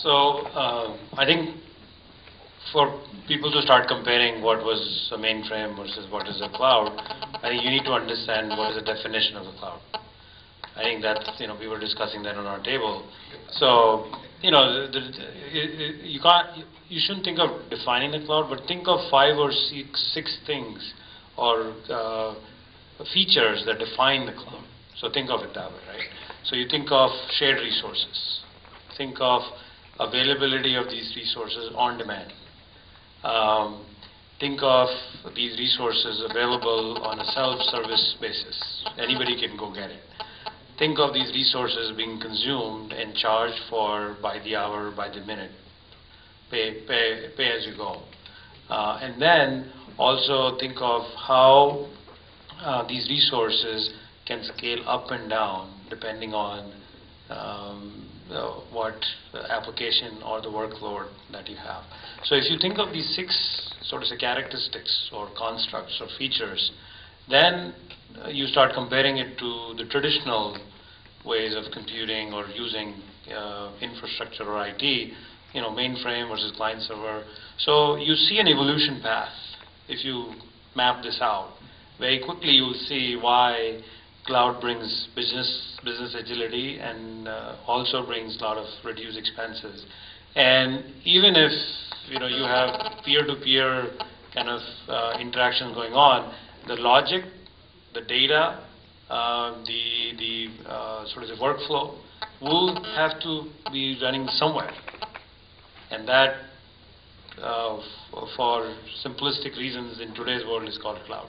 So I think for people to start comparing what was a mainframe versus what is a cloud, I think you need to understand what is the definition of the cloud. I think that we were discussing that on our table. So you shouldn't think of defining the cloud, but think of 5 or 6 things or features that define the cloud. So think of it that way, right? So you think of shared resources. Think of availability of these resources on demand. Think of these resources available on a self-service basis. Anybody can go get it. Think of these resources being consumed and charged for by the hour, by the minute. Pay as you go. And then also think of how these resources can scale up and down depending on what application or the workload that you have. So if you think of these 6 sort of characteristics or constructs or features, then you start comparing it to the traditional ways of computing or using infrastructure or IT, mainframe versus client server. So you see an evolution path. If you map this out, very quickly you'll see why cloud brings business agility and also brings a lot of reduced expenses. And even if you have peer-to-peer kind of interaction going on, the logic, the data, the sort of the workflow will have to be running somewhere, and that, for simplistic reasons in today's world, is called cloud.